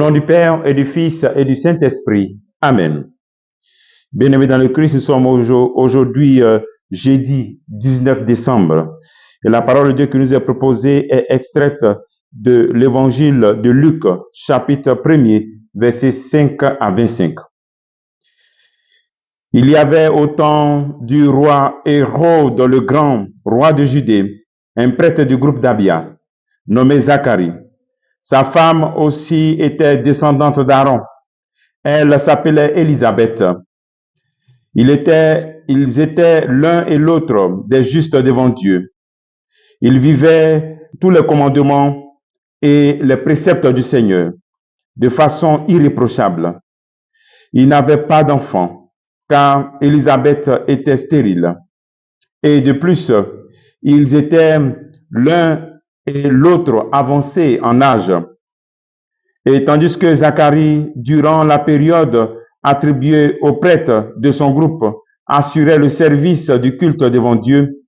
nom du Père et du Fils et du Saint-Esprit. Amen. Bien-aimés dans le Christ, nous sommes aujourd'hui jeudi 19 décembre. Et la parole de Dieu qui nous est proposée est extraite de l'évangile de Luc, chapitre 1er, versets 5 à 25. Il y avait au temps du roi Hérode le Grand, roi de Judée, un prêtre du groupe d'Abia, nommé Zacharie. Sa femme aussi était descendante d'Aaron. Elle s'appelait Élisabeth. Ils étaient l'un et l'autre des justes devant Dieu. Ils vivaient tous les commandements et les préceptes du Seigneur de façon irréprochable. Ils n'avaient pas d'enfants, car Élisabeth était stérile. Et de plus, ils étaient l'un et l'autre avancés en âge. Et tandis que Zacharie, durant la période attribuée aux prêtres de son groupe, assurait le service du culte devant Dieu,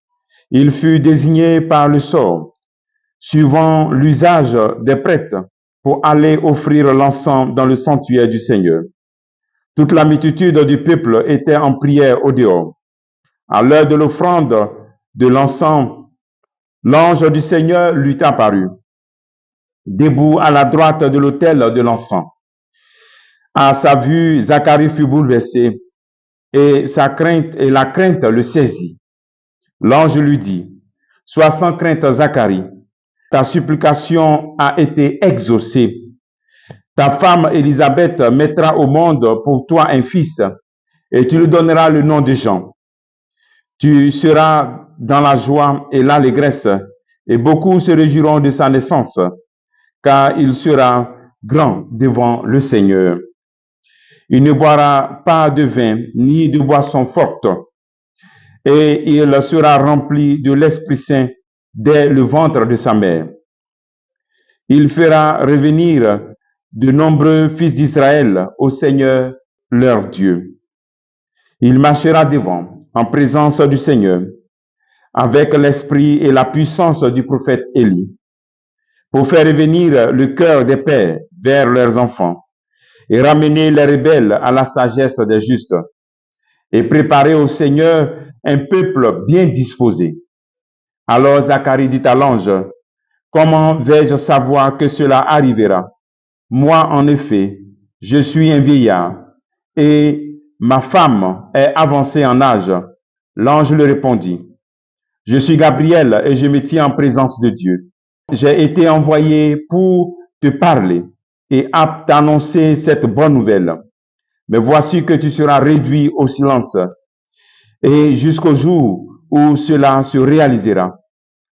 il fut désigné par le sort, suivant l'usage des prêtres, pour aller offrir l'encens dans le sanctuaire du Seigneur. Toute la multitude du peuple était en prière au dehors. À l'heure de l'offrande de l'encens, l'ange du Seigneur lui apparut, debout à la droite de l'autel de l'encens. À sa vue, Zacharie fut bouleversé et la crainte le saisit. L'ange lui dit, « Sois sans crainte, Zacharie, ta supplication a été exaucée. Ta femme Élisabeth mettra au monde pour toi un fils et tu lui donneras le nom de Jean. Tu seras dans la joie et l'allégresse et beaucoup se réjouiront de sa naissance, car il sera grand devant le Seigneur. Il ne boira pas de vin ni de boisson forte, et il sera rempli de l'Esprit Saint dès le ventre de sa mère. Il fera revenir de nombreux fils d'Israël au Seigneur leur Dieu. Il marchera devant, en présence du Seigneur, avec l'esprit et la puissance du prophète Élie, pour faire revenir le cœur des pères vers leurs enfants, et ramener les rebelles à la sagesse des justes, et préparer au Seigneur un peuple bien disposé. Alors Zacharie dit à l'ange, « Comment vais-je savoir que cela arrivera? Moi, en effet, je suis un vieillard, et ma femme est avancée en âge. » L'ange lui répondit, « Je suis Gabriel, et je me tiens en présence de Dieu. J'ai été envoyé pour te parler et à t'annoncer cette bonne nouvelle. Mais voici que tu seras réduit au silence, et jusqu'au jour où cela se réalisera,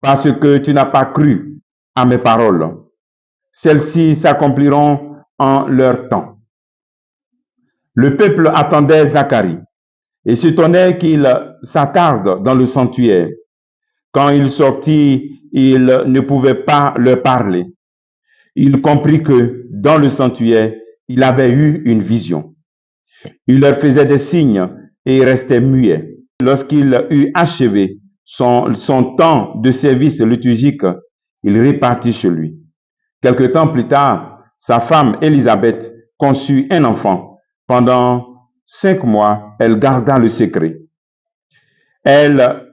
parce que tu n'as pas cru à mes paroles. Celles-ci s'accompliront en leur temps. » Le peuple attendait Zacharie et s'étonnait qu'il s'attarde dans le sanctuaire. Quand il sortit, il ne pouvait pas leur parler. Il comprit que dans le sanctuaire, il avait eu une vision. Il leur faisait des signes et restait muet. Lorsqu'il eut achevé son temps de service liturgique, il repartit chez lui. Quelque temps plus tard, sa femme Élisabeth conçut un enfant. Pendant 5 mois, elle garda le secret. Elle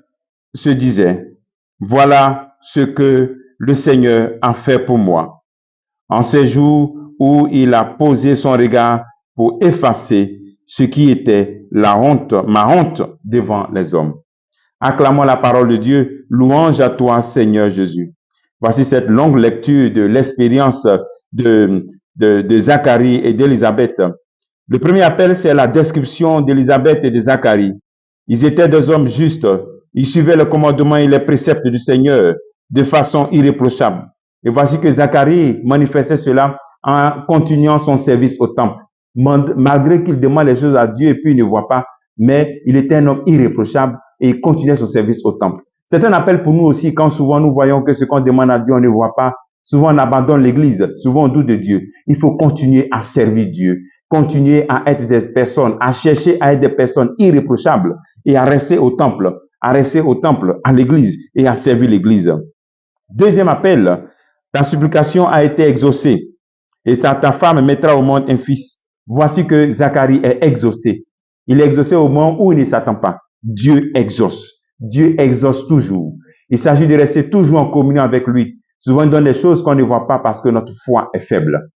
se disait, « Voilà ce que le Seigneur a fait pour moi. » En ces jours où il a posé son regard pour effacer ce qui était ma honte devant les hommes. Acclamons la parole de Dieu, louange à toi, Seigneur Jésus. Voici cette longue lecture de l'expérience de Zacharie et d'Élisabeth. Le premier appel, c'est la description d'Élisabeth et de Zacharie. Ils étaient des hommes justes. Ils suivaient le commandement et les préceptes du Seigneur de façon irréprochable. Et voici que Zacharie manifestait cela en continuant son service au temple. Malgré qu'il demande les choses à Dieu et puis il ne voit pas, mais il était un homme irréprochable et il continuait son service au temple. C'est un appel pour nous aussi quand souvent nous voyons que ce qu'on demande à Dieu, on ne voit pas. Souvent on abandonne l'église, souvent on doute de Dieu. Il faut continuer à servir Dieu, continuer à être des personnes, à chercher à être des personnes irréprochables et à rester au temple, à l'église et à servir l'église. Deuxième appel, ta supplication a été exaucée. et ta femme mettra au monde un fils. Voici que Zacharie est exaucé. Il est exaucé au moment où il ne s'attend pas. Dieu exauce. Dieu exauce toujours. Il s'agit de rester toujours en communion avec lui. Souvent, il donne des choses qu'on ne voit pas parce que notre foi est faible.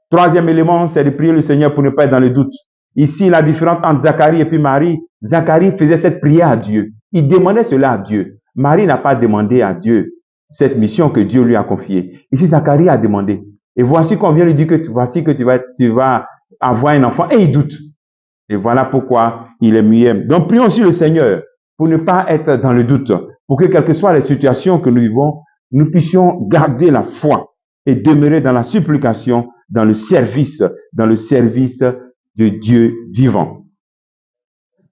Troisième élément, c'est de prier le Seigneur pour ne pas être dans le doute. Ici, la différence entre Zacharie et puis Marie, Zacharie faisait cette prière à Dieu. Il demandait cela à Dieu. Marie n'a pas demandé à Dieu cette mission que Dieu lui a confiée. Ici, Zacharie a demandé. Et voici qu'on vient lui dire que voici que tu vas avoir un enfant. Et il doute. Et voilà pourquoi il est muet. Donc, prions aussi le Seigneur pour ne pas être dans le doute. Pour que, quelles que soient les situations que nous vivons, nous puissions garder la foi et demeurer dans la supplication, dans le service de Dieu vivant.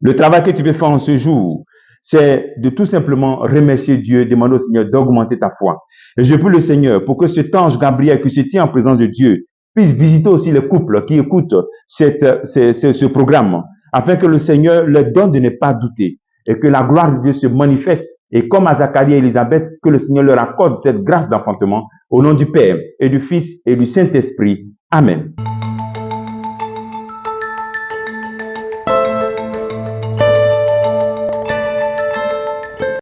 Le travail que tu peux faire en ce jour, c'est de tout simplement remercier Dieu, demander au Seigneur d'augmenter ta foi. Et je prie le Seigneur pour que cet ange Gabriel qui se tient en présence de Dieu puisse visiter aussi les couples qui écoutent ce programme, afin que le Seigneur leur donne de ne pas douter et que la gloire de Dieu se manifeste. Et comme à Zacharie et Élisabeth, que le Seigneur leur accorde cette grâce d'enfantement au nom du Père et du Fils et du Saint-Esprit. Amen.